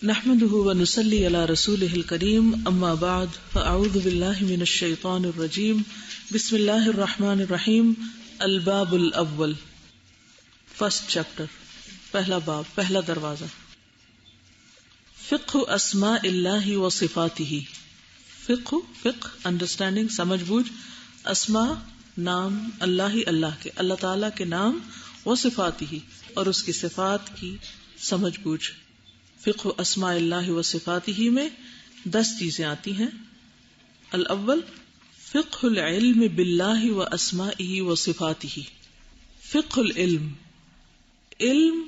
نحمده ونصلي على رسوله الكريم اما بعد فاعوذ بالله من الشيطان الرجيم بسم الله الرحمن الرحيم الباب الاول فرسٹ چیپٹر پہلا باب پہلا دروازہ فقہ اسماء اللہ و صفاته فقہ انڈرسٹینڈنگ سمجھ بوجھ اسماء نام اللہ کے اللہ تعالی کے نام و صفاته اور اس کی صفات کی سمجھ بوجھ. فقہ اسماء اللہ و صفاتہ میں 10 چیزیں آتی ہیں. الاول فقہ العلم باللہ و اسمائہ و صفاتہ. فقہ العلم، علم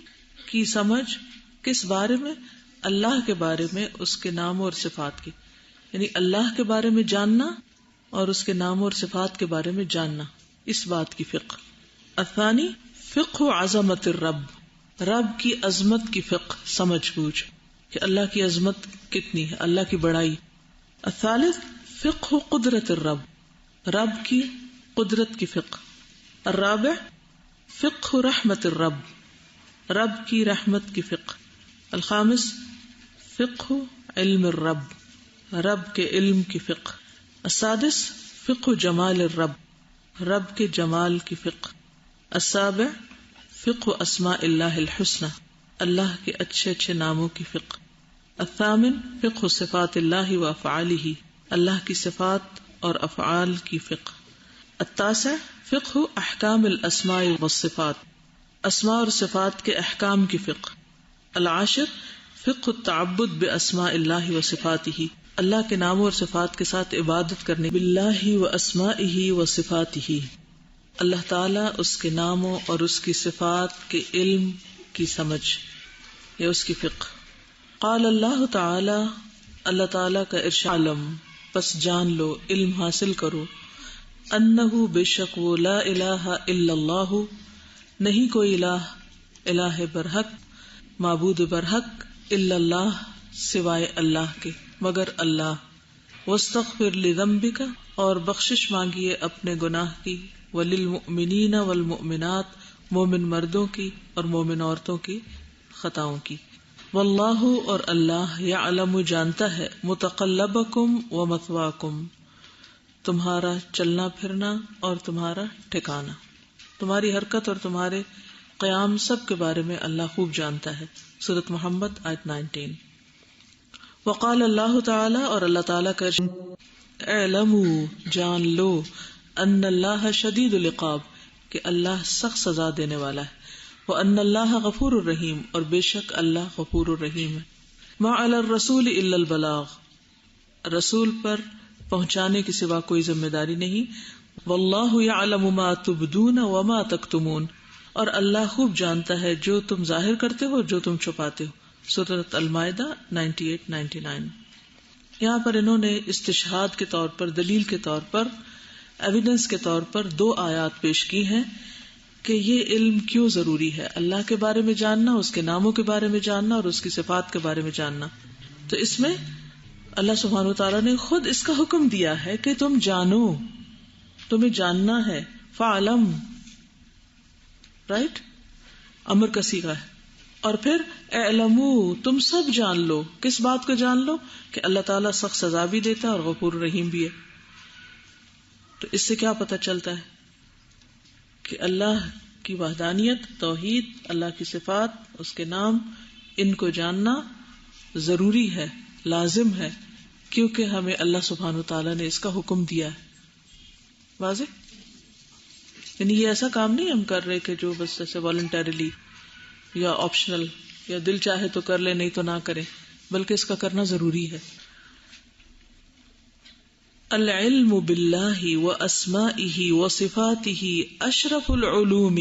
کی سمجھ کس بارے میں؟ اللہ کے بارے میں، اس کے نام اور صفات کی، یعنی اللہ کے بارے میں جاننا اور اس کے نام اور صفات کے بارے میں جاننا، اس بات کی فقہ. الثانی فقہ عظمت الرب، رب کی عظمت کی فقہ سمجھ بوجھ کہ اللہ کی عظمت کتنی ہے، اللہ کی بڑائی. الثالث فقہ قدرت الرب، رب کی قدرت کی فقہ. الرابع فقہ رحمت الرب، رب کی رحمت کی فقہ. الخامس فقہ علم الرب، رب کے علم کی فقہ. السادس فقہ جمال الرب، رب کے جمال کی فقہ. السابع فقہ اسماء اللہ الحسنى، اللہ کے اچھے اچھے ناموں کی فقہ. الثامن فقہ صفات اللہ و افعالہ، اللہ کی صفات اور افعال کی فقہ. التاسع فقہ احکام الاسماء والصفات، اسماء اور صفات کے احکام کی فقہ. العاشر فقہ التعبد باسماء اللہ و صفاتہ، اللہ کے ناموں اور صفات کے ساتھ عبادت کرنے. باللہ و اسمائہ و صفاتہ، اللہ تعالیٰ اس کے ناموں اور اس کی صفات کے علم کی سمجھ یا اس کی فقہ. قال اللہ تعالی، اللہ تعالیٰ کا ارشاد، علم پس جان لو، علم حاصل کرو، انہ بے شک وہ، لا الہ الا اللہ نہیں کوئی الہ برحق، معبود برحق، الا اللہ سوائے اللہ کے، مگر اللہ. واستغفر لذنبک، اور بخشش مانگیے اپنے گناہ کی. وللمؤمنین والمؤمنات، مومن مردوں کی اور مومن عورتوں کی خطاؤں کی. واللہ، اور اللہ، یعلم جانتا ہے، متقلبکم ومثواکم، تمہارا چلنا پھرنا اور تمہارا ٹھکانا، تمہاری حرکت اور تمہارے قیام، سب کے بارے میں اللہ خوب جانتا ہے. سورۃ محمد آیت 19. وقال اللہ تعالی، اور اللہ تعالیٰ کا اعلموا جان لو، ان اللہ شدید العقاب، کہ اللہ سخت سزا دینے والا ہے. وان اللہ غفور الرحیم، اور بے شک اللہ غفور الرحیم ہے. ما علی الرسول الا البلاغ، رسول پر پہنچانے کی سوا کوئی ذمہ داری نہیں. واللہ یعلم ما تبدون وما تکتمون، اور اللہ خوب جانتا ہے جو تم ظاہر کرتے ہو اور جو تم چھپاتے ہو. سورۃ المائدہ 98-99. یہاں پر انہوں نے استشہاد کے طور پر، دلیل کے طور پر، ایویڈنس کے طور پر 2 آیات پیش کی ہیں کہ یہ علم کیوں ضروری ہے، اللہ کے بارے میں جاننا، اس کے ناموں کے بارے میں جاننا اور اس کی صفات کے بارے میں جاننا. تو اس میں اللہ سبحانہ وتعالیٰ نے خود اس کا حکم دیا ہے کہ تم جانو، تمہیں جاننا ہے. فعلم، رائٹ، امر کا صیغہ ہے. اور پھر اعلموا، تم سب جان لو. کس بات کو جان لو؟ کہ اللہ تعالیٰ سخت سزا بھی دیتا ہے اور غفور رحیم بھی ہے. تو اس سے کیا پتہ چلتا ہے کہ اللہ کی وحدانیت، توحید، اللہ کی صفات، اس کے نام، ان کو جاننا ضروری ہے، لازم ہے، کیونکہ ہمیں اللہ سبحانہ وتعالیٰ نے اس کا حکم دیا ہے. واضح؟ یعنی یہ ایسا کام نہیں ہم کر رہے کہ جو بس ایسے والنٹریلی یا آپشنل یا دل چاہے تو کر لے نہیں تو نہ کرے، بلکہ اس کا کرنا ضروری ہے. العلم باللہ واسمائہ وصفاتہ اشرف العلوم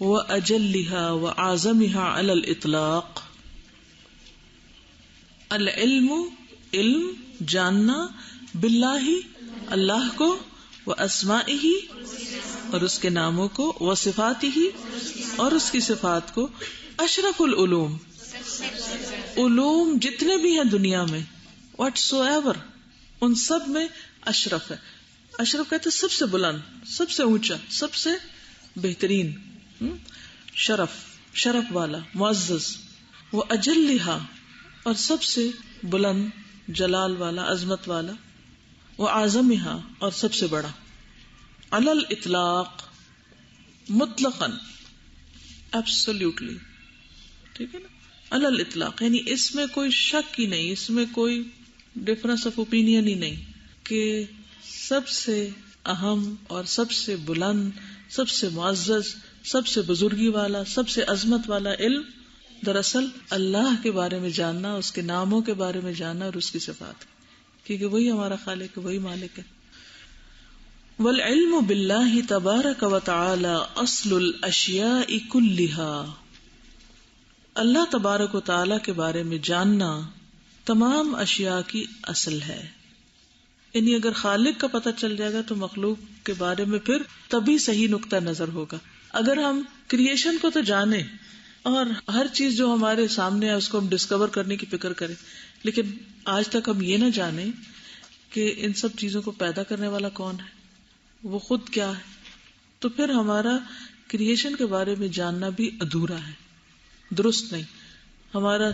واجلھا واعظمھا علی الاطلاق. العلم، علم، جاننا، باللہ، اللہ کو، واسمائہ، اور اس کے ناموں کو، وصفاتہ، اور اس کی صفات کو، اشرف العلوم، علوم جتنے بھی ہیں دنیا میں، واٹس ایور، ان سب میں اشرف ہے. اشرف کہتے سب سے بلند، سب سے اونچا، سب سے بہترین، شرف والا، معزز. وہ اجلھا، اور سب سے بلند، جلال والا، عظمت والا، وَأَعْظَمِهَا اور سب سے بڑا، علی الاطلاق، مطلقاً، ایبسولوٹلی، ٹھیک ہے نا، علی الاطلاق، یعنی اس میں کوئی شک ہی نہیں، اس میں کوئی ڈفرنس آف اوپینین ہی نہیں کہ سب سے اہم اور سب سے بلند، سب سے معزز، سب سے بزرگی والا، سب سے عظمت والا علم دراصل اللہ کے بارے میں جاننا، اس کے ناموں کے بارے میں جاننا اور اس کی صفات، کیونکہ وہی ہمارا خالق ہے، وہی مالک ہے. والعلم باللہ تبارک و تعالی اصل الاشیاء کلها، اللہ تبارک و تعالی کے بارے میں جاننا تمام اشیاء کی اصل ہے. یعنی اگر خالق کا پتہ چل جائے گا تو مخلوق کے بارے میں پھر تبھی صحیح نقطہ نظر ہوگا. اگر ہم کریشن کو تو جانیں اور ہر چیز جو ہمارے سامنے ہے اس کو ہم ڈسکور کرنے کی فکر کریں، لیکن آج تک ہم یہ نہ جانیں کہ ان سب چیزوں کو پیدا کرنے والا کون ہے، وہ خود کیا ہے، تو پھر ہمارا کریشن کے بارے میں جاننا بھی ادھورا ہے، درست نہیں. ہمارا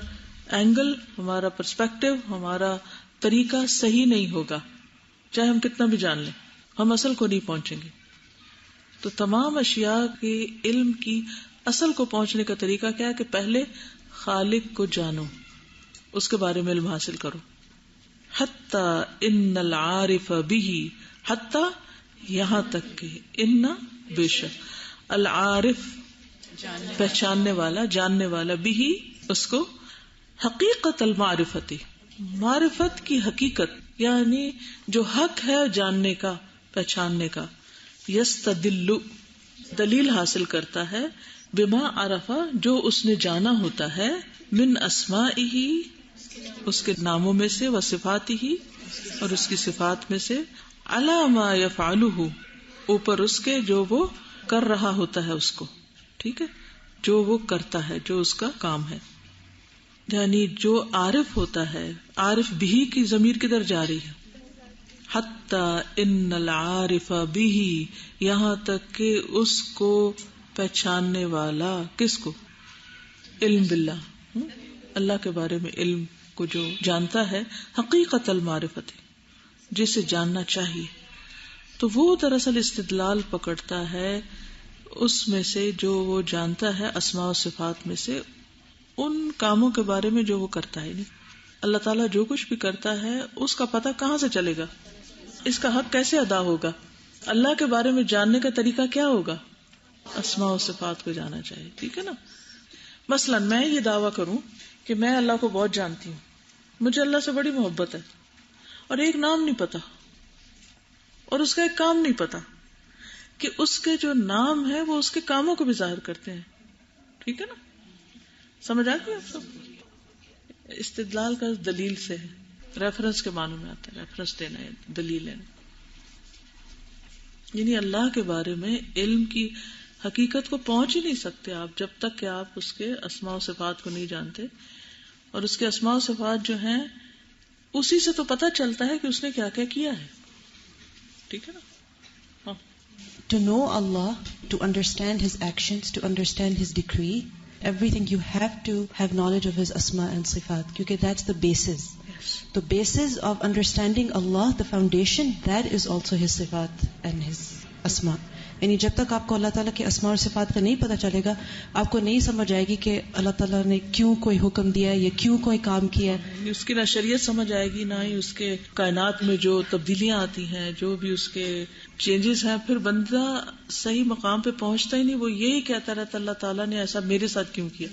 اینگل، ہمارا پرسپیکٹو، ہمارا طریقہ صحیح نہیں ہوگا، چاہے ہم کتنا بھی جان لیں، ہم اصل کو نہیں پہنچیں گے. تو تمام اشیاء کے علم کی اصل کو پہنچنے کا طریقہ کیا ہے کہ پہلے خالق کو جانو، اس کے بارے میں علم حاصل کرو. حتی ان العارف به، حتی یہاں تک کہ، ان بے شک، العارف پہچاننے والا، جاننے والا، بھی اس کو، حقیقت المعرفتی، معرفت کی حقیقت، یعنی جو حق ہے جاننے کا، پہچاننے کا، یستدل، دلیل حاصل کرتا ہے، بما عرفا، جو اس نے جانا ہوتا ہے، من اسمائہ، اس کے ناموں میں سے، وصفاتہ، اور اس کی صفات میں سے، علی ما یفعلہ، اوپر اس کے جو وہ کر رہا ہوتا ہے اس کو، ٹھیک ہے، جو وہ کرتا ہے، جو اس کا کام ہے. یعنی جو عارف ہوتا ہے، عارف بھی کی ضمیر کدھر جا رہی ہے؟ حتی ان العارف بھی، یہاں تک کہ اس کو پہچاننے والا، کس کو؟ علم باللہ، اللہ کے بارے میں علم کو جو جانتا ہے، حقیقت المعرفت، جسے جاننا چاہیے، تو وہ دراصل استدلال پکڑتا ہے اس میں سے جو وہ جانتا ہے، اسماء و صفات میں سے، ان کاموں کے بارے میں جو وہ کرتا ہے. نہیں، اللہ تعالیٰ جو کچھ بھی کرتا ہے اس کا پتہ کہاں سے چلے گا، اس کا حق کیسے ادا ہوگا، اللہ کے بارے میں جاننے کا طریقہ کیا ہوگا؟ اسماء و صفات کو جانا چاہیے، ٹھیک ہے نا. مثلا میں یہ دعویٰ کروں کہ میں اللہ کو بہت جانتی ہوں، مجھے اللہ سے بڑی محبت ہے، اور ایک نام نہیں پتا اور اس کا ایک کام نہیں پتا، کہ اس کے جو نام ہے وہ اس کے کاموں کو بھی ظاہر کرتے ہیں، ٹھیک ہے نا. سمجھ آ گئی آپ کو؟ استدلال کا دلیل سے ہے، ریفرنس کے معنوں میں آتا ہے، ریفرنس دینا ہے، دلیل لینا. یعنی اللہ کے بارے میں علم کی حقیقت کو پہنچ ہی نہیں سکتے آپ جب تک کہ آپ اس کے اسماء و صفات کو نہیں جانتے. اور اس کے اسماء و صفات جو ہیں اسی سے تو پتہ چلتا ہے کہ اس نے کیا کیا کیا ہے، ٹھیک ہے نا. ہاں. To know Allah, to understand His actions, to understand His decree, everything you have to have knowledge of His asma and sifat, because that's the basis. Yes. The basis of understanding Allah, the foundation, that is also His sifat and His asma. یعنی جب تک آپ کو اللہ تعالیٰ کے اسماء اور صفات کا نہیں پتہ چلے گا، آپ کو نہیں سمجھ آئے گی کہ اللہ تعالیٰ نے کیوں کوئی حکم دیا ہے یا کیوں کوئی کام کیا ہے. اس کی نہ شریعت سمجھ آئے گی، نہ ہی اس کے کائنات میں جو تبدیلیاں آتی ہیں، جو بھی اس کے چینجز ہیں. پھر بندہ صحیح مقام پہ پہنچتا ہی نہیں، وہ یہی کہتا رہتا اللہ تعالیٰ نے ایسا میرے ساتھ کیوں کیا.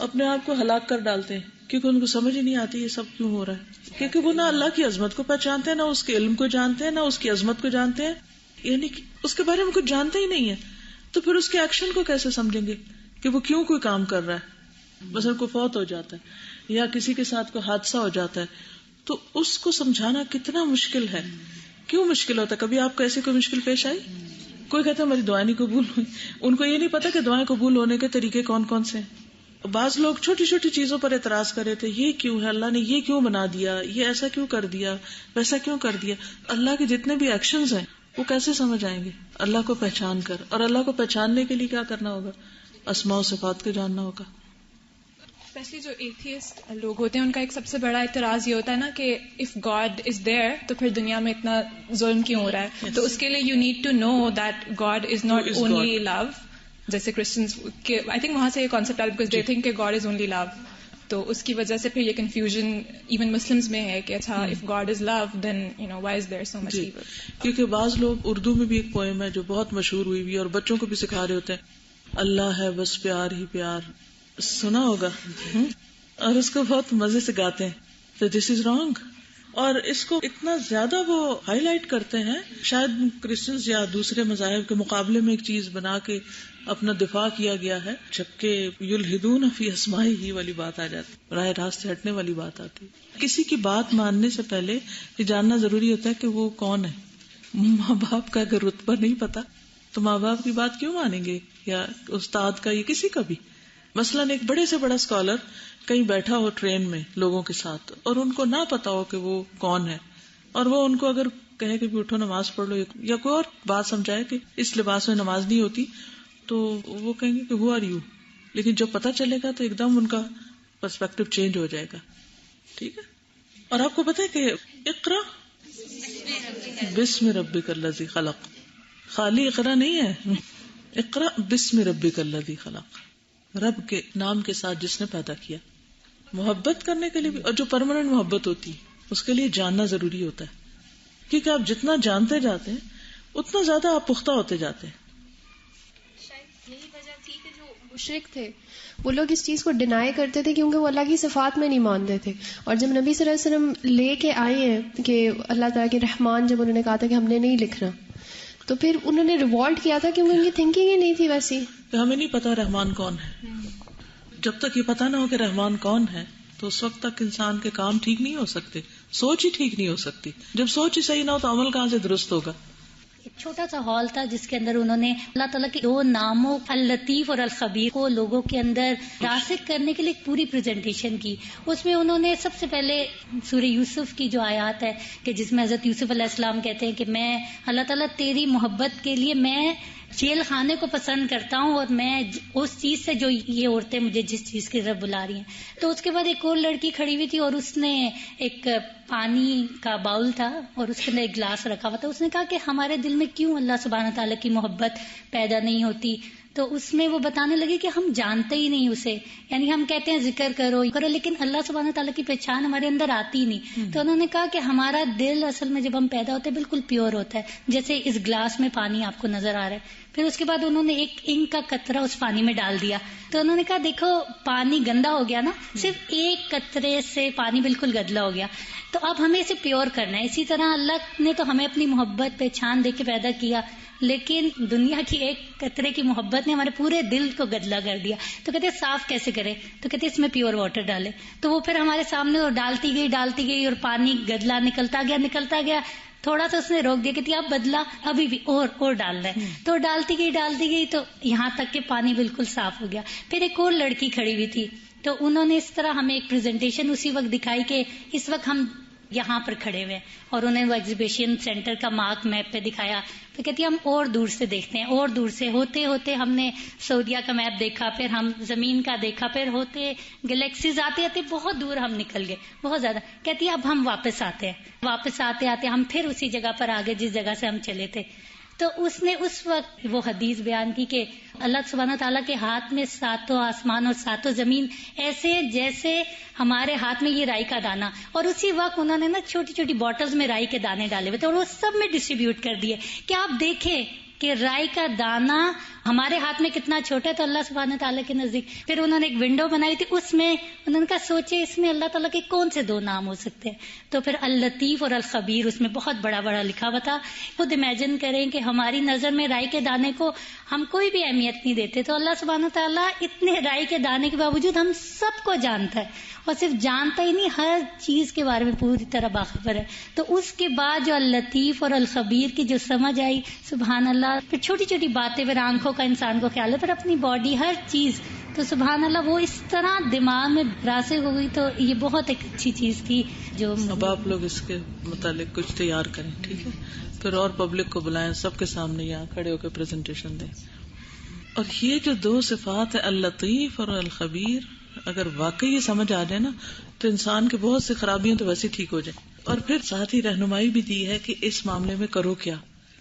اپنے آپ کو ہلاک کر ڈالتے ہیں کیونکہ ان کو سمجھ ہی نہیں آتی یہ سب کیوں ہو رہا ہے، کیونکہ وہ نہ اللہ کی عظمت کو پہچانتے ہیں، نہ اس کے علم کو جانتے ہیں، نہ اس کی عظمت کو جانتے ہیں، یعنی اس کے بارے میں کچھ جانتے ہی نہیں ہے. تو پھر اس کے ایکشن کو کیسے سمجھیں گے کہ وہ کیوں کوئی کام کر رہا ہے؟ مثلا کوئی فوت ہو جاتا ہے یا کسی کے ساتھ کوئی حادثہ ہو جاتا ہے تو اس کو سمجھانا کتنا مشکل ہے. کیوں مشکل ہوتا ہے؟ کبھی آپ کو ایسی کوئی مشکل پیش آئی؟ کوئی کہتا ہے ہماری دعائیں نہیں قبول ہوئی، ان کو یہ نہیں پتا کہ دعائیں قبول ہونے کے طریقے کون کون سے ہیں. بعض لوگ چھوٹی چھوٹی چیزوں پر اعتراض کر رہے تھے، یہ کیوں ہے، اللہ نے یہ کیوں بنا دیا، یہ ایسا کیوں کر دیا، ویسا کیوں کر دیا. اللہ کے جتنے بھی ایکشنز ہیں وہ کیسے سمجھ آئیں گے؟ اللہ کو پہچان کر. اور اللہ کو پہچاننے کے لیے کیا کرنا ہوگا؟ اسماء و صفات کو جاننا ہوگا. اسپیشلی جو ایتھیسٹ لوگ ہوتے ہیں ان کا ایک سب سے بڑا اعتراض یہ ہوتا ہے نا کہ اف گاڈ از دیئر تو پھر دنیا میں اتنا ظلم کیوں ہو رہا ہے. تو اس کے لیے you need to know that God is not only love. جیسے کرسچنس کے آئی تھنک وہاں سے یہ کانسیپٹ آیا بیکاز دے تھنک کہ گاڈ از اونلی لو. تو اس کی وجہ سے پھر یہ کنفیوژن ایون مسلمز میں ہے کہ اچھا if God is love then you know why is there so much evil. کیونکہ بعض لوگ اردو میں بھی ایک پوئم ہے جو بہت مشہور ہوئی بھی اور بچوں کو بھی سکھا رہے ہوتے ہیں, اللہ ہے بس پیار ہی پیار, سنا ہوگا, اور اس کو بہت مزے سے گاتے ہیں. تو دس از رانگ, اور اس کو اتنا زیادہ وہ ہائی لائٹ کرتے ہیں, شاید کرسچنز یا دوسرے مذاہب کے مقابلے میں ایک چیز بنا کے اپنا دفاع کیا گیا ہے, جبکہ یلحدون فی اسمائہ والی بات آ جاتی, راہ راست سے ہٹنے والی بات آتی. کسی کی بات ماننے سے پہلے یہ جاننا ضروری ہوتا ہے کہ وہ کون ہے. ماں باپ کا اگر رتبہ نہیں پتا تو ماں باپ کی بات کیوں مانیں گے, یا استاد کا, یا کسی کا بھی. مثلاً ایک بڑے سے بڑا اسکالر کہیں بیٹھا ہو ٹرین میں لوگوں کے ساتھ, اور ان کو نہ پتا ہو کہ وہ کون ہے, اور وہ ان کو اگر کہے کہ اٹھو نماز پڑھ لو, یا کوئی اور بات سمجھائے کہ اس لباس میں نماز نہیں ہوتی, تو وہ کہیں گے کہ ہو آر یو. لیکن جب پتا چلے گا تو ایک دم ان کا پرسپیکٹو چینج ہو جائے گا. ٹھیک ہے. اور آپ کو پتا ہے کہ اقرا بسم ربک الذی خلق, خالی اقرا نہیں ہے, اقرا بسم ربک الذی خلق, رب کے نام کے ساتھ جس نے پیدا کیا. محبت کرنے کے لیے بھی, اور جو پرماننٹ محبت ہوتی ہے اس کے لیے جاننا ضروری ہوتا ہے, کیونکہ آپ جتنا جانتے جاتے ہیں اتنا زیادہ آپ پختہ ہوتے جاتے ہیں. یہی وجہ تھی کہ جو مشرک تھے وہ لوگ اس چیز کو ڈینائی کرتے تھے کیونکہ وہ اللہ کی صفات میں نہیں مانتے تھے. اور جب نبی صلی اللہ علیہ وسلم لے کے آئے ہیں کہ اللہ تعالیٰ کے رحمان, جب انہوں نے کہا تھا کہ ہم نے نہیں لکھنا, تو پھر انہوں نے ریوالٹ کیا تھا کیونکہ ان کی تھنکنگ ہی نہیں تھی ویسی. ہمیں نہیں پتا رحمان کون ہے. جب تک یہ پتا نہ ہو کہ رحمان کون ہے تو اس وقت تک انسان کے کام ٹھیک نہیں ہو سکتے, سوچ ہی ٹھیک نہیں ہو سکتی. جب سوچ ہی صحیح نہ ہو تو عمل کہاں سے درست ہوگا. ایک چھوٹا سا ہال تھا جس کے اندر انہوں نے اللہ تعالیٰ کے 2 ناموں اللطیف اور الخبیر کو لوگوں کے اندر راسخ کرنے کے لیے ایک پوری پریزنٹیشن کی. اس میں انہوں نے سب سے پہلے سورہ یوسف کی جو آیات ہے کہ جس میں حضرت یوسف علیہ السلام کہتے ہیں کہ میں اللہ تعالیٰ تیری محبت کے لیے میں جیل خانے کو پسند کرتا ہوں, اور میں اس چیز سے جو یہ عورتیں مجھے جس چیز کی طرف بلا رہی ہیں. تو اس کے بعد ایک اور لڑکی کھڑی ہوئی تھی اور اس نے ایک پانی کا باؤل تھا اور اس کے اندر ایک گلاس رکھا ہوا تھا. اس نے کہا کہ ہمارے دل میں کیوں اللہ سبحانہ تعالیٰ کی محبت پیدا نہیں ہوتی. تو اس میں وہ بتانے لگے کہ ہم جانتے ہی نہیں اسے, یعنی ہم کہتے ہیں ذکر کرو لیکن اللہ سبحانہ تعالیٰ کی پہچان ہمارے اندر آتی ہی نہیں. تو انہوں نے کہا کہ ہمارا دل اصل میں جب ہم پیدا ہوتے ہیں بالکل پیور ہوتا ہے, جیسے اس گلاس میں پانی آپ کو نظر آ رہا ہے. پھر اس کے بعد انہوں نے ایک انک کا قطرہ اس پانی میں ڈال دیا. تو انہوں نے کہا دیکھو پانی گندا ہو گیا نا, صرف ایک قطرے سے پانی بالکل گدلا ہو گیا. تو اب ہمیں اسے پیور کرنا ہے. اسی طرح اللہ نے تو ہمیں اپنی محبت پہچان دے کے پیدا کیا, لیکن دنیا کی ایک قطرے کی محبت نے ہمارے پورے دل کو گدلا کر دیا. تو کہتے ہیں صاف کیسے کرے, تو کہتے ہیں اس میں پیور واٹر ڈالے. تو وہ پھر ہمارے سامنے اور ڈالتی گئی اور پانی گدلا نکلتا گیا. تھوڑا سا اس نے روک دیا کہ اب بدلا, ابھی بھی اور ڈالنا ہے. تو ڈالتی گئی تو یہاں تک کہ پانی بالکل صاف ہو گیا. پھر ایک اور لڑکی کھڑی ہوئی تھی, تو انہوں نے اس طرح ہمیں ایک پریزنٹیشن اسی وقت دکھائی کہ اس وقت ہم یہاں پر کھڑے ہوئے, اور انہیں وہ ایگزیبیشن سینٹر کا مارک میپ پہ دکھایا. تو کہتی ہم اور دور سے دیکھتے ہیں, اور دور سے ہوتے ہوتے ہم نے سعودیہ کا میپ دیکھا, پھر ہم زمین کا دیکھا, پھر ہوتے گلیکسیز آتے بہت دور ہم نکل گئے, بہت زیادہ. کہتی اب ہم واپس آتے ہم پھر اسی جگہ پر آ گئے جس جگہ سے ہم چلے تھے. تو اس نے اس وقت وہ حدیث بیان کی کہ اللہ سبحانہ تعالیٰ کے ہاتھ میں 7 آسمان اور 7 زمین ایسے جیسے ہمارے ہاتھ میں یہ رائی کا دانہ. اور اسی وقت انہوں نے نا چھوٹی چھوٹی بوٹلز میں رائی کے دانے ڈالے ہوئے تھے اور وہ سب میں ڈسٹریبیوٹ کر دیے کہ آپ دیکھیں کہ رائی کا دانہ ہمارے ہاتھ میں کتنا چھوٹا ہے تو اللہ سبحانہ تعالیٰ کے نزدیک. پھر انہوں نے ایک ونڈو بنائی تھی, اس میں انہوں نے کہا سوچے اس میں اللہ تعالیٰ کے کون سے 2 نام ہو سکتے ہیں. تو پھر اللطیف اور الخبیر اس میں بہت بڑا لکھا ہوا تھا. خود امیجن کریں کہ ہماری نظر میں رائی کے دانے کو ہم کوئی بھی اہمیت نہیں دیتے, تو اللہ سبحانہ تعالیٰ اتنے رائی کے دانے کے باوجود ہم سب کو جانتا ہے, اور صرف جانتا ہی نہیں ہر چیز کے بارے میں پوری طرح باخبر ہے. تو اس کے بعد جو اللطیف اور الخبیر کی جو سمجھ آئی, سبحان اللہ, پھر چھوٹی چھوٹی باتیں, پھر آنکھوں کا انسان کو خیال ہے, پھر اپنی باڈی, ہر چیز, تو سبحان اللہ وہ اس طرح دماغ میں راسخ ہو گئی. تو یہ بہت ایک اچھی چیز تھی جو اب آپ لوگ اس کے متعلق کچھ تیار کریں, ٹھیک ہے, پھر اور پبلک کو بلائیں, سب کے سامنے یہاں کھڑے ہو کے پریزنٹیشن دیں. اور یہ جو 2 صفات ہے اللطیف اور الخبیر, اگر واقعی یہ سمجھ آ جائے نا تو انسان کے بہت سی خرابیاں تو ویسے ٹھیک ہو جائیں. اور پھر ساتھ ہی رہنمائی بھی دی ہے کہ اس معاملے میں کرو کیا.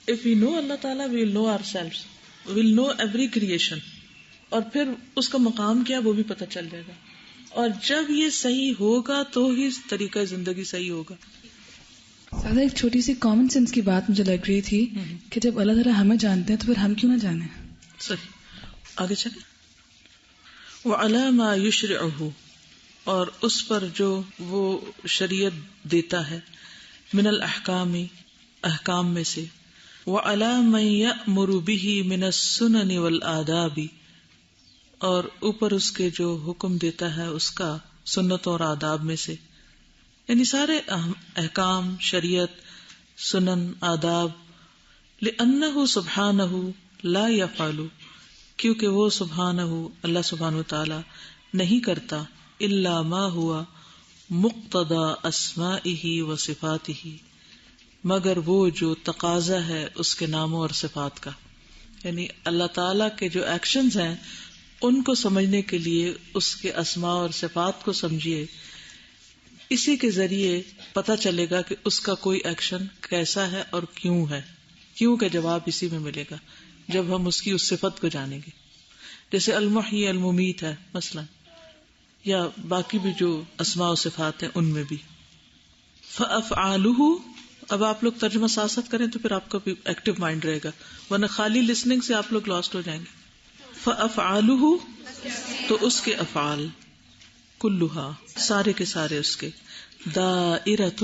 If we know اللہ تعالیٰ, we will know ourselves, we will know every creation. اور پھر اس کا مقام کیا وہ بھی پتہ چل جائے گا. اور جب یہ صحیح ہوگا تو ہی طریقہ زندگی صحیح ہوگا. سادہ ایک چھوٹی سی کامن سینس کی بات مجھے لگ رہی تھی کہ جب اللہ تعالیٰ ہمیں جانتے ہیں تو پھر ہم کیوں نہ جانیں. صحیح, آگے چلیں. وَعَلَى مَا يُشْرِعُهُ, اور اس پر جو وہ شریعت دیتا ہے, من الاحکام, احکام میں سے, وَعَلَى مَن يَأْمُرُ بِهِ مِنَ السُّنَنِ وَالْآدَابِ, اور اوپر اس کے جو حکم دیتا ہے اس کا سنتوں اور آداب میں سے, یعنی سارے احکام, شریعت, سنن, آداب. لِأَنَّهُ سُبْحَانَهُ لَا يَفْعَلُ, کیونکہ وہ سبحانہ اللہ سبحانہ وتعالی نہیں کرتا الا ما ہوا مقتضى اسمائہ وصفاتہ, مگر وہ جو تقاضا ہے اس کے ناموں اور صفات کا. یعنی اللہ تعالی کے جو ایکشنز ہیں ان کو سمجھنے کے لیے اس کے اسماء اور صفات کو سمجھیے. اسی کے ذریعے پتہ چلے گا کہ اس کا کوئی ایکشن کیسا ہے اور کیوں ہے. کیوں کا جواب اسی میں ملے گا جب ہم اس کی اس صفت کو جانیں گے. جیسے المحیی الممیت ہے مثلا, یا باقی بھی جو اسماء و صفات ہیں ان میں بھی. فَأَفْعَالُهُ, اب آپ لوگ ترجمہ ساتھ ساتھ کریں تو پھر آپ کا بھی ایکٹیو مائنڈ رہے گا, ورنہ خالی لسننگ سے آپ لوگ لاسٹ ہو جائیں گے. فَأَفْعَالُهُ, تو اس کے افعال, کلها, سارے کے سارے اس کے, دائرۃ,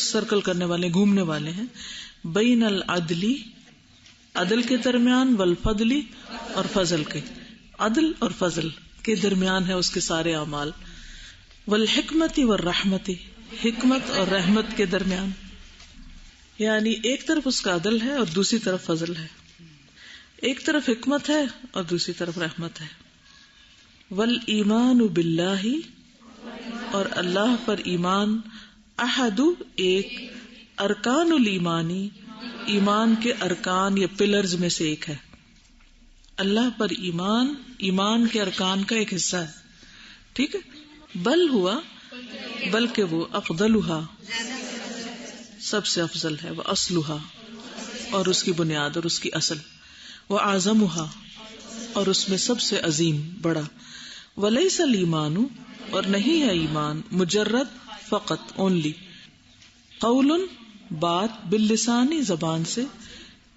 سرکل کرنے والے, گھومنے والے ہیں, بین العدل, عدل کے درمیان, والفضل, اور فضل کے, عدل اور فضل کے درمیان ہے اس کے سارے اعمال, والحکمت والرحمت, حکمت اور رحمت کے درمیان. یعنی ایک طرف اس کا عدل ہے اور دوسری طرف فضل ہے, ایک طرف حکمت ہے اور دوسری طرف رحمت ہے. والایمان باللہ, اور اللہ پر ایمان, احد, ایک, ارکان الایمانی, ایمان کے ارکان یا پلرز میں سے ایک ہے. اللہ پر ایمان, ایمان کے ارکان کا ایک حصہ ہے, ٹھیک ہے. بل ہوا, بلکہ وہ, افضلھا, سب سے افضل ہے, وہ اصلھا, اور اس کی بنیاد اور اس کی اصل, وہ اعظمھا, اور اس میں سب سے عظیم, بڑا. ولیس الایمان, اور نہیں ہے ایمان, مجرد, فقط, اونلی, قول, بات, باللسانی, زبان سے,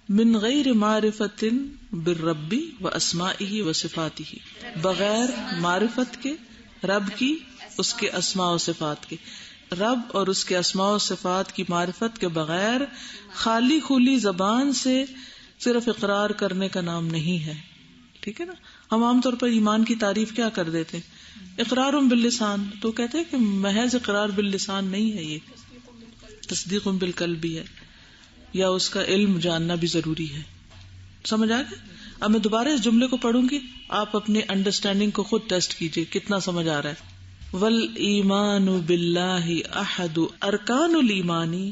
من غیر معرفت بالرب و اسمائہ و صفاتہ, بغیر معرفت کے رب کی, اس کے اسماء و صفات کے. رب اور اس کے اسماء و صفات کی معرفت کے بغیر خالی کھلی زبان سے صرف اقرار کرنے کا نام نہیں ہے, ٹھیک ہے نا. ہم عام طور پر ایمان کی تعریف کیا کر دیتے, اقرار باللسان, تو کہتے ہیں کہ محض اقرار باللسان نہیں ہے, یہ تصدیق بالقلب بھی ہے, یا اس کا علم جاننا بھی ضروری ہے. سمجھ آ گیا؟ اب میں دوبارہ اس جملے کو پڑھوں گی, آپ اپنے انڈرسٹینڈنگ کو خود ٹیسٹ کیجئے کتنا سمجھ آ رہا ہے. والایمان باللہ احد ارکان الایمانی,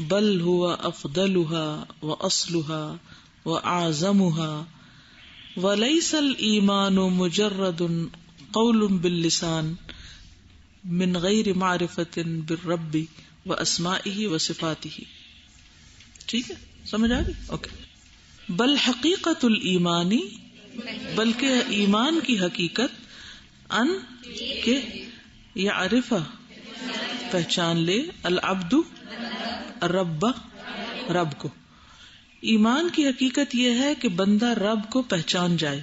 بل هو افضلها واصلها واعظمها, وليس الايمان مجرد قول باللسان من غیر معرفت بالرب واسمائه وصفاته. ٹھیک ہے, سمجھ آ گئی؟ اوکے. بل حقیقت الایمانی, بلکہ ایمان کی حقیقت, ان کے یعرف, پہچان لے, العبد, الرب, رب کو. ایمان کی حقیقت یہ ہے کہ بندہ رب کو پہچان جائے,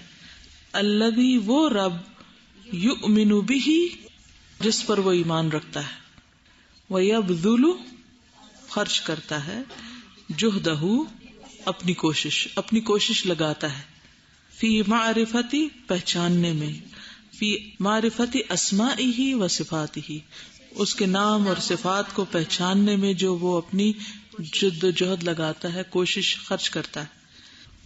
الذی, وہ رب, یؤمن بہ, جس پر وہ ایمان رکھتا ہے, ویبذل, خرچ کرتا ہے, جہدہ, اپنی کوشش لگاتا ہے, فی معرفتی, پہچاننے میں, فی معرفتی اسمائہ و صفاتہ, اس کے نام اور صفات کو پہچاننے میں جو وہ اپنی جد و جہد لگاتا ہے, کوشش خرچ کرتا ہے.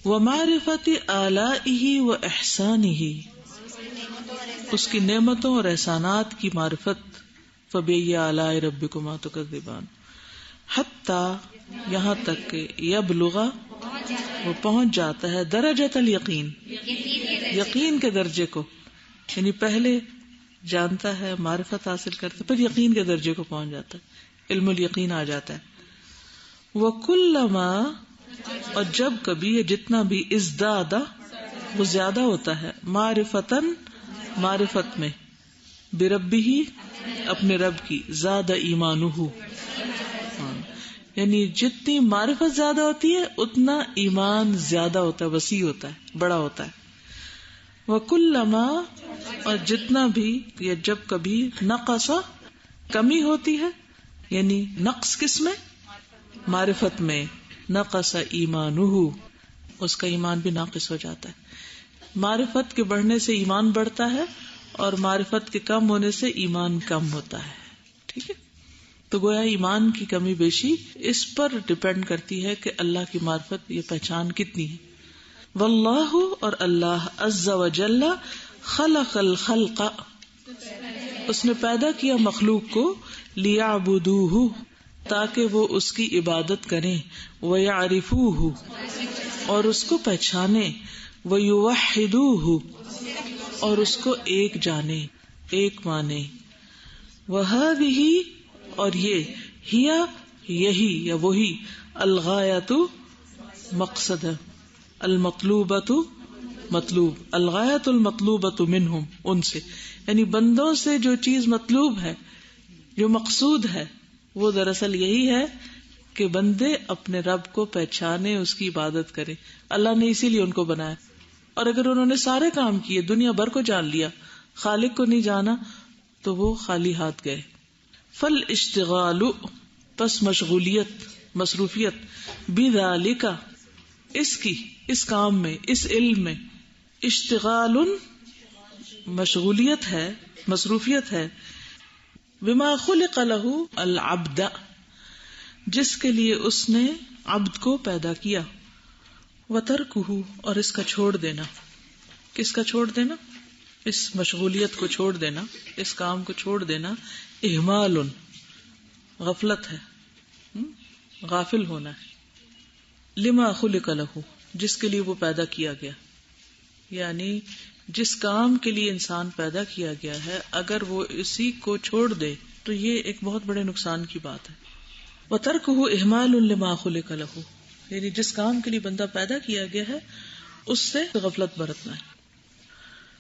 ومعرفت آلائہ و احسانہ, اس کی نعمتوں اور احسانات کی معرفت. فبأي آلاء ربكما تكذبان, حتی, یہاں تک کہ یبلغ, وہ پہنچ جاتا ہے, درجۃ الیقین, یقین کے درجے کو, یعنی پہلے جانتا ہے، معرفت حاصل کرتا ہے، پھر یقین کے درجے کو پہنچ جاتا ہے، علم الیقین آ جاتا ہے. وَكُلَّمَا، اور جب کبھی یا جتنا بھی، ازداد وہ زیادہ ہوتا ہے، معرفتاً معرفت میں، بربہ اپنے رب کی، زاد ایمانہ، یعنی جتنی معرفت زیادہ ہوتی ہے اتنا ایمان زیادہ ہوتا ہے، وسیع ہوتا ہے، بڑا ہوتا ہے. وَكُلَّمَا، اور جتنا بھی یا جب کبھی، نقص کمی ہوتی ہے، یعنی نقص کس میں؟ معرفت میں، نقص ایمانہ، اس کا ایمان بھی ناقص ہو جاتا ہے. معرفت کے بڑھنے سے ایمان بڑھتا ہے اور معرفت کے کم ہونے سے ایمان کم ہوتا ہے. ٹھیک ہے، تو گویا ایمان کی کمی بیشی اس پر ڈپینڈ کرتی ہے کہ اللہ کی معرفت، یہ پہچان کتنی ہے. واللہ، اور اللہ، عز وجل، خلق الخلق، اس نے پیدا کیا مخلوق کو، لیعبدوہ، تاکہ وہ اس کی عبادت کریں، ویعرفوہ، اور اس کو پہچانے، ویوحدوہ، اور اس کو ایک جانے، ایک مانے. وہذہ، اور یہ، ہیا، یہی یا وہی، الغایۃ، مقصد ہے، المطلوبۃ، مطلوب، الغایۃ المطلوبۃ منہم، ان سے، یعنی بندوں سے جو چیز مطلوب ہے، جو مقصود ہے، وہ دراصل یہی ہے کہ بندے اپنے رب کو پہچانے، اس کی عبادت کرے. اللہ نے اسی لیے ان کو بنایا. اور اگر انہوں نے سارے کام کیے، دنیا بھر کو جان لیا، خالق کو نہیں جانا، تو وہ خالی ہاتھ گئے. فالاشتغال، پس مشغولیت، مصروفیت، بذالک، اس کی، اس کام میں، اس علم میں، اشتغال مشغولیت ہے، مصروفیت ہے، بما خلق لہ العبد، جس کے لیے اس نے عبد کو پیدا کیا. وترکہ، اور اس کا چھوڑ دینا. کس کا چھوڑ دینا؟ اس مشغولیت کو چھوڑ دینا، اس کام کو چھوڑ دینا. اہمال، غفلت ہے، غافل ہونا ہے. لما خلق لہ، جس کے لیے وہ پیدا کیا گیا، یعنی جس کام کے لیے انسان پیدا کیا گیا ہے، اگر وہ اسی کو چھوڑ دے تو یہ ایک بہت بڑے نقصان کی بات ہے. وَتَرْكُهُ إِهْمَالٌ لِمَا خُلِقَ لَهُ، یعنی جس کام کے لیے بندہ پیدا کیا گیا ہے اس سے غفلت برتنا ہے.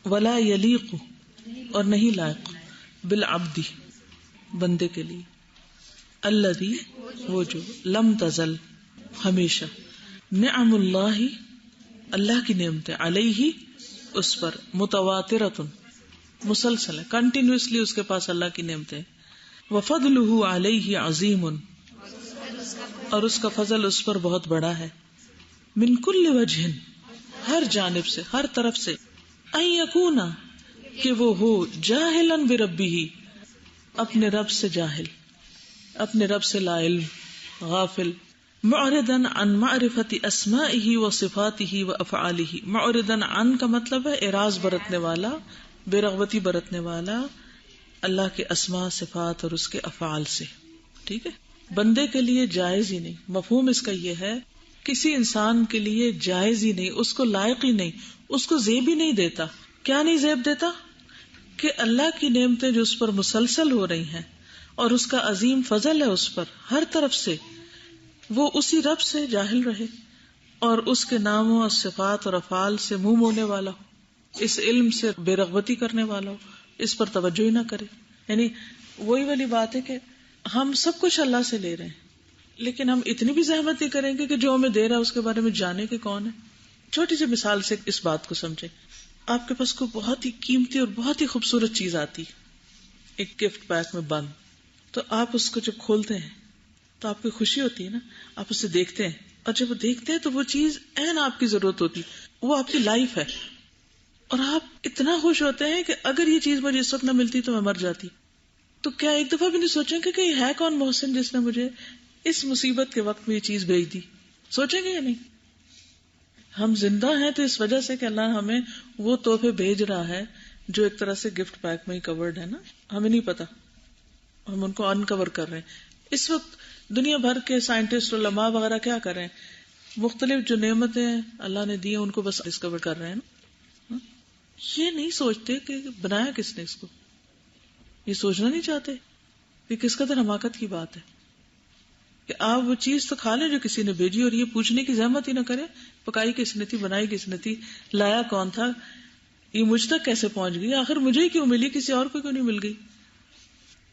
وَلَا يَلِيقُ، اور نہیں لائق، بِالْعَبْدِ، بندے کے لیے، الَّذِي، وہ جو، لم تزل، ہمیشہ، نعم اللہ، اللہ کی نعمتیں، علیہ، اس پر، متواترۃ، مسلسل ہے، کنٹینیوسلی اس کے پاس اللہ کی نعمتیں. وفضلہ علیہ عظیم، اور اس کا فضل اس پر بہت بڑا ہے. من کل وجہ، ہر جانب سے، ہر طرف سے. ان یکون، کہ وہ ہو، جاہلا بربہ، اپنے رب سے جاہل، اپنے رب سے لا علم، غافل. معرضا عن معرفت اسمائہ و صفاتہ و افعالہ. معرضا عن کا مطلب ہے اعراض برتنے والا، بے رغبتی برتنے والا اللہ کے اسماء، صفات اور اس کے افعال سے. ٹھیک ہے، بندے کے لیے جائز ہی نہیں. مفہوم اس کا یہ ہے، کسی انسان کے لیے جائز ہی نہیں، اس کو لائق ہی نہیں، اس کو زیب ہی نہیں دیتا. کیا نہیں زیب دیتا؟ کہ اللہ کی نعمتیں جو اس پر مسلسل ہو رہی ہیں اور اس کا عظیم فضل ہے اس پر ہر طرف سے، وہ اسی رب سے جاہل رہے اور اس کے ناموں اور صفات اور افعال سے منہ موڑنے والا ہو، اس علم سے بے رغبتی کرنے والا ہو، اس پر توجہ ہی نہ کرے. یعنی وہی والی بات ہے کہ ہم سب کچھ اللہ سے لے رہے ہیں، لیکن ہم اتنی بھی زحمت نہیں کریں گے کہ جو ہمیں دے رہا ہے اس کے بارے میں جانے کہ کون ہے. چھوٹی سی مثال سے اس بات کو سمجھیں. آپ کے پاس کوئی بہت ہی قیمتی اور بہت ہی خوبصورت چیز آتی، ایک گفٹ پیک میں بند، تو آپ اس کو جب کھولتے ہیں تو آپ کی خوشی ہوتی ہے نا، آپ اسے دیکھتے ہیں، اور جب وہ دیکھتے ہیں تو وہ چیز عین آپ کی ضرورت ہوتی، وہ آپ کی لائف ہے، اور آپ اتنا خوش ہوتے ہیں کہ اگر یہ چیز مجھے اس وقت نہ ملتی تو میں مر جاتی. تو کیا ایک دفعہ بھی نہیں سوچیں گے کہ یہ ہے کون محسن جس نے مجھے اس مصیبت کے وقت میں یہ چیز بھیج دی؟ سوچیں گے یا نہیں؟ ہم زندہ ہیں تو اس وجہ سے کہ اللہ ہمیں وہ تحفے بھیج رہا ہے جو ایک طرح سے گفٹ پیک میں ہی کورڈ ہے نا، ہمیں نہیں پتا، ہم ان کو انکور کر رہے ہیں. اس وقت دنیا بھر کے سائنٹسٹ، علماء وغیرہ کیا کر رہے ہیں؟ مختلف جو نعمتیں اللہ نے دی ہیں ان کو بس ڈسکور کر رہے ہیں نا. یہ نہیں سوچتے کہ بنایا کس نے اس کو، یہ سوچنا نہیں چاہتے کہ کس قدر حماقت کی بات ہے کہ آپ وہ چیز تو کھا لیں جو کسی نے بھیجی، اور یہ پوچھنے کی زحمت ہی نہ کریں پکائی کس نے تھی، بنائی کس نے تھی، لایا کون تھا، یہ مجھ تک کیسے پہنچ گئی، آخر مجھے ہی کیوں ملی، کسی اور کو کیوں نہیں مل گئی.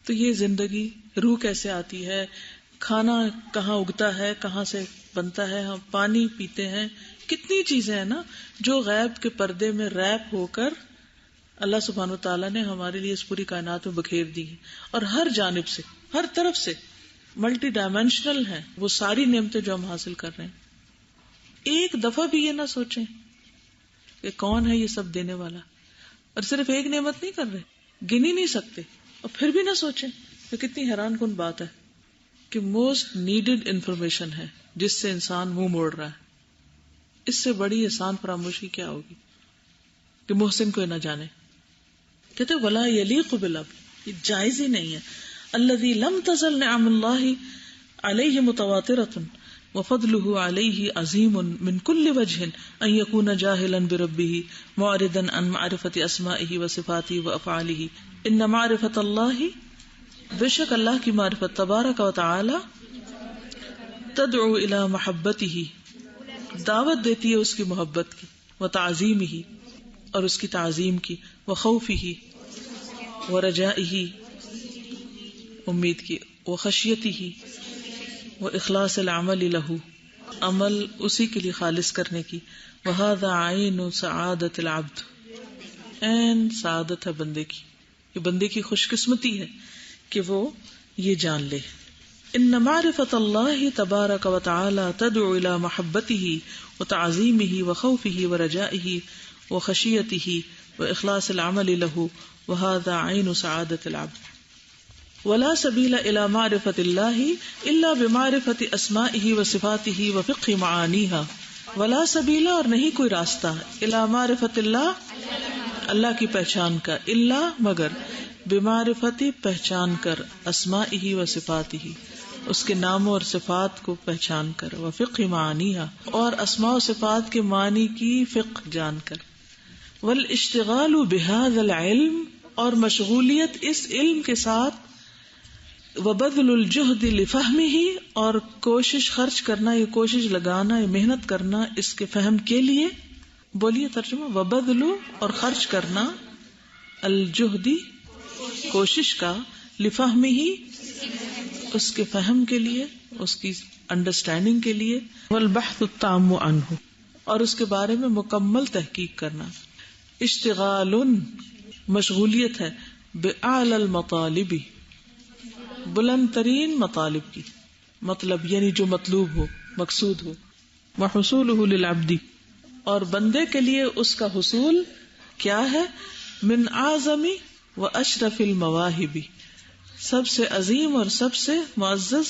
تو یہ زندگی، روح کیسے آتی ہے، کھانا کہاں اگتا ہے، کہاں سے بنتا ہے، ہم پانی پیتے ہیں، کتنی چیزیں ہیں نا جو غیب کے پردے میں ریپ ہو کر اللہ سبحانہ و تعالیٰ نے ہمارے لیے اس پوری کائنات میں بکھیر دی ہے، اور ہر جانب سے، ہر طرف سے ملٹی ڈائمینشنل ہیں وہ ساری نعمتیں جو ہم حاصل کر رہے ہیں. ایک دفعہ بھی یہ نہ سوچیں کہ کون ہے یہ سب دینے والا، اور صرف ایک نعمت نہیں کر رہے، گن ہی نہیں سکتے، اور پھر بھی نہ سوچیں. تو کتنی حیران کن بات ہے کہ موسٹ نیڈڈ انفارمیشن ہے جس سے انسان منہ موڑ رہا ہے. اس سے بڑی احسان فراموشی کیا ہوگی کہ محسن کو نہ جانے. کہتے ولا یلیق بالعبد، یہ جائز ہی نہیں ہے. الذی لم تزل نعم اللہ علیہ متواترۃ وفضلہ علیہ عظیم من کل وجہ ان یکون جاہلا بربہ معرضا عن معرفۃ اسمائہ وصفاتہ وافعالہ. ان معرفۃ اللہ، بے شک اللہ کی معرفت تبارک و تعالی، تدعو الی محبتہ، دعوت دیتی ہے اس کی محبت کی، وتعظیمہ، اور اس کی تعظیم کی، وخوفہ، ورجائہ، امید کی، وخشیتہ، واخلاص العمل لہ، عمل اسی کے لیے خالص کرنے کی. وہذا عین سعادت العبد، عین سعادت ہے بندے کی، یہ بندے کی خوش قسمتی ہے کہ وہ یہ جان لے. ان معرفت اللہ تبارک و تعالی تدعو الی محبتہ وتعظیمہ وخوفہ ورجائہ وخشیتہ واخلاص العمل لہ، وہذا عین سعادت العبد. ولا سبیل الی معرفت اللہ الا بمعرفت اسمائہ وصفاتہ وفقہ معانیہا. ولا سبیل، اور نہیں کوئی راستہ، الی معرفت اللہ، اللہ کی پہچان کا، الا مگر، بمعرفت پہچان کر، اسمائہ و صفاتہ اس کے ناموں اور صفات کو پہچان کر، وفقہ معانیہا اور اسماء و صفات کے معنی کی فقہ جان کر، والاشتغال بہذا العلم اور مشغولیت اس علم کے ساتھ، وبذل الجہد لفہمہ اور کوشش خرچ کرنا، یہ کوشش لگانا، یہ محنت کرنا اس کے فہم کے لیے. بولیے ترجمہ، وبذل اور خرچ کرنا، الجہدی کوشش کا، لفہمہ اس کے فہم کے لیے، اس کی انڈرسٹینڈنگ کے لیے، والبحث التام عنہ اور اس کے بارے میں مکمل تحقیق کرنا. اشتغال مشغولیت ہے، بأعلی المطالب بلند ترین مطالب کی، مطلب یعنی جو مطلوب ہو، مقصود ہو، وحصولہ للعبد اور بندے کے لیے اس کا حصول کیا ہے، من اعظم و اشرف المواہب سب سے عظیم اور سب سے معزز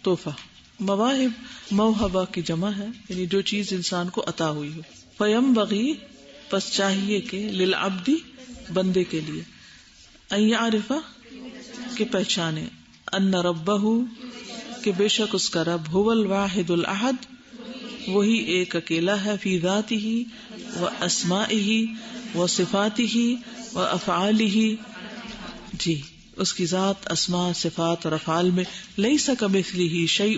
تحفہ. مواہب موہبہ کی جمع ہے، یعنی جو چیز انسان کو عطا ہوئی ہو. فینبغی پس چاہیے کہ للعبد بندے کے لیے، ان یعرف کہ پہچانے، ان ربہ کہ بے شک اس کا رب، هو الواحد الاحد وہی ایک اکیلا ہے، فی ذاتہ و اسمائہ و صفاتہ و افعالہ جی اس کی ذات، اسماء، صفات اور افعال میں، لیس کمثلہ شیء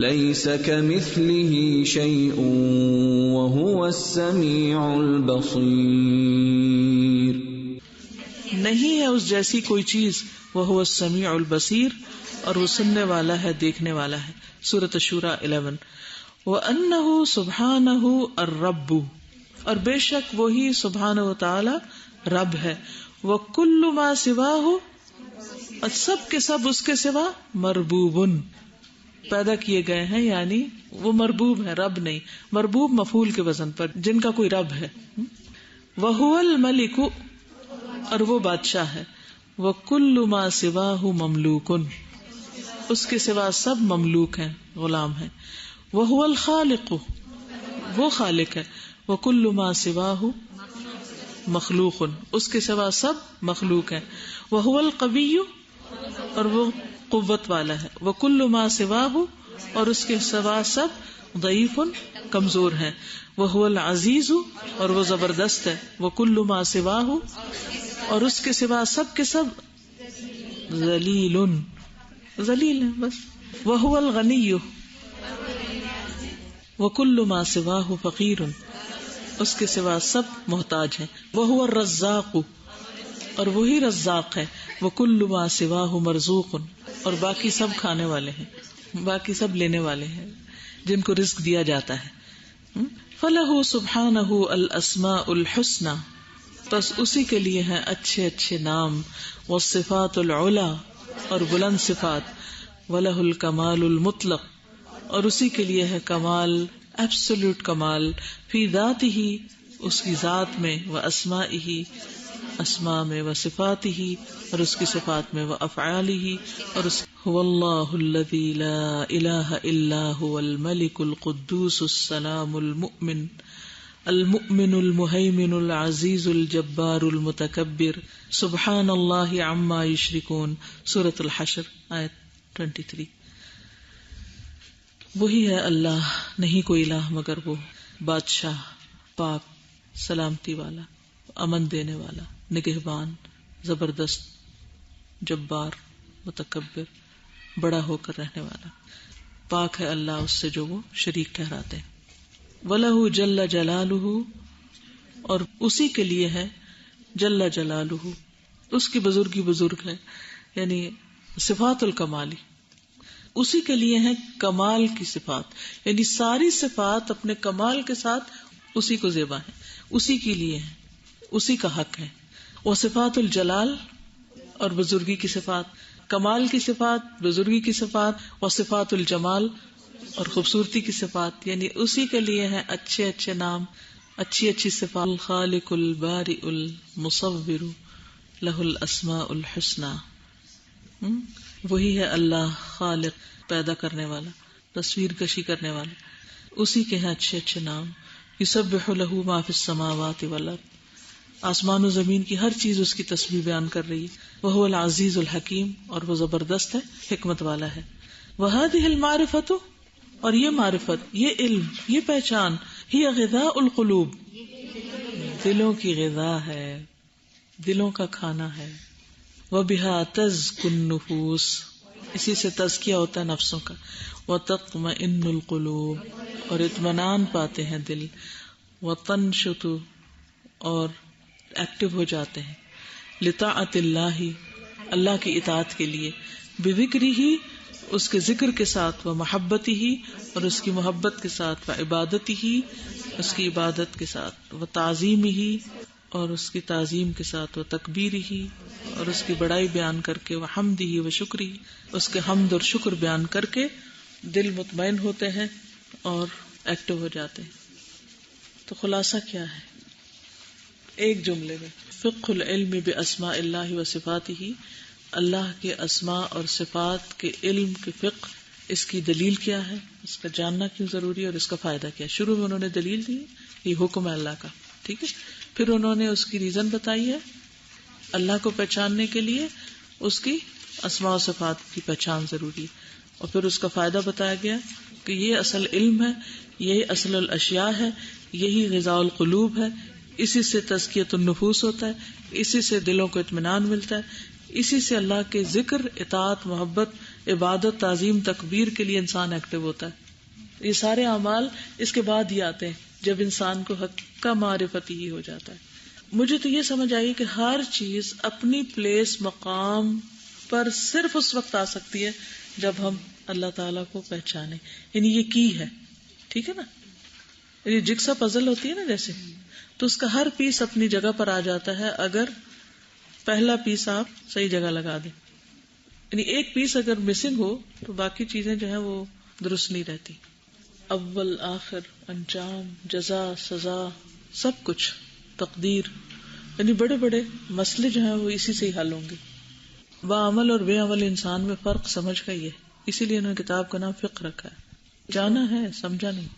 لیس کمثلہ شیء وہو السمیع البصیر نہیں ہے اس جیسی کوئی چیز، وہو السمیع البصیر اور وہ سننے والا ہے، دیکھنے والا ہے. سورۃ الشورى 11. وَأَنَّهُ سُبْحَانَهُ الرَّبُّ اور بے شک وہی سبحانہ و تعالی رب ہے. وَكُلُّ مَا سِوَاهُ اور سب کے سب اس کے سوا، مربوبن پیدا کیے گئے ہیں، یعنی وہ مربوب ہے، رب نہیں. مربوب مفعول کے وزن پر، جن کا کوئی رب ہے. وَهُوَ الْمَلِكُ اور وہ بادشاہ ہے. وَكُلُّ مَا سِوَاهُ مَمْلُوكٌ اس کے سوا سب مملوک ہیں، غلام ہیں. وَهُوَ الْخَالِقُ وہ خالق ہے. وَكُلُّ مَا سِوَاهُ مخلوق اس کے سوا سب مخلوق ہیں. وَهُوَ الْقَوِيُّ اور وہ قوت والا ہے. وَكُلُّ مَا سِوَاهُ اور اس کے سوا سب ضعیف کمزور ہے، وہو العزیز اور وہ زبردست ہے، وکل ما سواہ اور اس کے سوا سب کے سب ذلیل ذلیل ہے بس، وہو الغنی وکل ما سواہ فقیر اس کے سوا سب محتاج ہیں، وہو الرزاق اور وہی رزاق ہے، وکل ما سواہ مرزوق اور باقی سب کھانے والے ہیں، باقی سب لینے والے ہیں جن کو رزق دیا جاتا ہے. فلہ سبحانہ الاسماء الحسنى بس اسی کے لیے ہیں اچھے اچھے نام، والصفات العلی اور بلند صفات، ولہ الکمال المطلق اور اسی کے لیے ہے کمال، ایبسولوٹ کمال، فی ذاتہ اس کی ذات میں، واسمائہ اسماء میں، وصفاتہ اور اس کی صفات میں، وافعالہ اور اس هو اللہ الذی لا الہ الا هو الملک القدوس السلام المؤمن المؤمن المہیمن العزیز الجبار المتکبر سبحان اللہ عما یشرکون. سورۃ الحشر آیت 23. وہی ہے اللہ، نہیں کوئی الہ مگر وہ، بادشاہ، پاک، سلامتی والا، امن دینے والا، نگہبان، زبردست، جبار، متکبر، بڑا ہو کر رہنے والا. پاک ہے اللہ اس سے جو وہ شریک ٹھہراتے ہیں. وَلَهُ جل جلالہ اور اسی کے لیے ہے جل جلالہ، اس کی بزرگی بزرگ ہے، یعنی صفات الکمالی، اسی کے لیے ہے کمال کی صفات، یعنی ساری صفات اپنے کمال کے ساتھ اسی کو زیبا ہے، اسی کے لیے ہے، اسی کا حق ہے. وہ صفات الجلال اور بزرگی کی صفات، کمال کی صفات، بزرگی کی صفات، اور صفات الجمال اور خوبصورتی کی صفات، یعنی اسی کے لیے ہیں اچھے اچھے نام، اچھی اچھی صفات. الخالق البارئ المصور لہ الاسماء الحسنى، وہی ہے اللہ خالق، پیدا کرنے والا، تصویر کشی کرنے والا، اسی کے ہیں اچھے اچھے نام. یسبح لہ ما فی السماوات والارض، آسمان و زمین کی ہر چیز اس کی تسبیح بیان کر رہی ہے. وہو العزیز الحکیم اور وہ زبردست ہے، حکمت والا ہے. وہذہ المعرفۃ اور یہ معرفت، یہ علم، یہ پہچان، ہی غذاء القلوب دلوں کی غذا ہے، دلوں کا کھانا ہے. وبہا تزکی النفوس اسی سے تزکیہ ہوتا ہے نفسوں کا. وتطمئن القلوب اور اطمینان پاتے ہیں دل. وتنشط اور ایکٹیو ہو جاتے ہیں. لطاعت اللہ اللہ کی اطاعت کے لیے. بذکرہ اس کے ذکر کے ساتھ، و محبت ہی اور اس کی محبت کے ساتھ، و عبادت ہی اس کی عبادت کے ساتھ، و تعظیم ہی اور اس کی تعظیم کے ساتھ، و تکبیر ہی اور اس کی بڑائی بیان کر کے، و حمد ہی و شکری اس کے حمد اور شکر بیان کر کے دل مطمئن ہوتے ہیں اور ایکٹیو ہو جاتے ہیں. تو خلاصہ کیا ہے ایک جملے میں؟ فقہ العلم باسماء اللہ و صفاتہ، اللہ کے اسماء اور صفات کے علم کے فقہ، اس کی دلیل کیا ہے، اس کا جاننا کیوں ضروری ہے اور اس کا فائدہ کیا ہے. شروع میں انہوں نے دلیل دی، یہ حکم ہے اللہ کا، ٹھیک ہے. پھر انہوں نے اس کی ریزن بتائی ہے، اللہ کو پہچاننے کے لیے اس کی اسماء و صفات کی پہچان ضروری ہے. اور پھر اس کا فائدہ بتایا گیا کہ یہ اصل علم ہے، یہی اصل الاشیاء ہے، یہی غذاء القلوب ہے، اسی سے تزکیۃ النفوس ہوتا ہے، اسی سے دلوں کو اطمینان ملتا ہے، اسی سے اللہ کے ذکر، اطاعت، محبت، عبادت، تعظیم، تکبیر کے لیے انسان ایکٹیو ہوتا ہے. یہ سارے اعمال اس کے بعد ہی آتے ہیں جب انسان کو حق کا معرفت ہی ہو جاتا ہے. مجھے تو یہ سمجھ آئی کہ ہر چیز اپنی پلیس، مقام پر صرف اس وقت آ سکتی ہے جب ہم اللہ تعالیٰ کو پہچانیں، یعنی یہ کی ہے، ٹھیک ہے نا. یہ جگسا پزل ہوتی ہے نا جیسے، تو اس کا ہر پیس اپنی جگہ پر آ جاتا ہے اگر پہلا پیس آپ صحیح جگہ لگا دیں. یعنی ایک پیس اگر مسنگ ہو تو باقی چیزیں جو ہیں وہ درست نہیں رہتی. اول، آخر، انجام، جزا، سزا، سب کچھ، تقدیر، یعنی بڑے بڑے مسئلے جو ہیں وہ اسی سے ہی حل ہوں گے. باعمل اور بے عمل انسان میں فرق سمجھ گئی ہے، اسی لیے انہوں نے کتاب کا نام فقہ رکھا ہے. جانا ہے، سمجھا نہیں،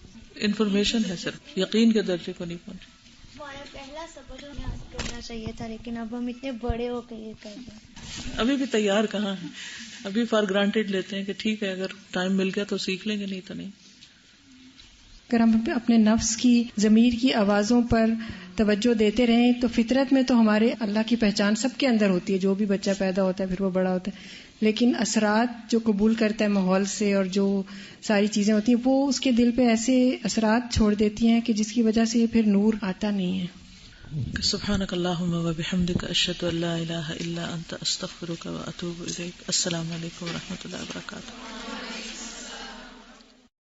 انفارمیشن ہے، صرف یقین کے درجے کو نہیں پہنچا. پہلا سبق کرنا چاہیے تھا، لیکن اب ہم اتنے بڑے ہو کے یہ کر رہے ہیں. ابھی بھی تیار کہاں ہے، ابھی فار گرانٹیڈ لیتے ہیں کہ ٹھیک ہے اگر ٹائم مل گیا تو سیکھ لیں گے، نہیں تو نہیں. اگر ہم اپنے نفس کی ضمیر کی آوازوں پر توجہ دیتے رہیں تو فطرت میں تو ہمارے اللہ کی پہچان سب کے اندر ہوتی ہے، جو بھی بچہ پیدا ہوتا ہے پھر وہ بڑا ہوتا ہے، لیکن اثرات جو قبول کرتا ہے ماحول سے اور جو ساری چیزیں ہوتی ہیں وہ اس کے دل پہ ایسے اثرات چھوڑ دیتی ہیں کہ جس کی وجہ سے پھر نور آتا نہیں ہے. سبحانک اللہم و بحمدک، اشہد ان لا الہ الا انت، استغفرک و اتوب الیک. السلام علیکم و رحمۃ اللہ وبرکاتہ.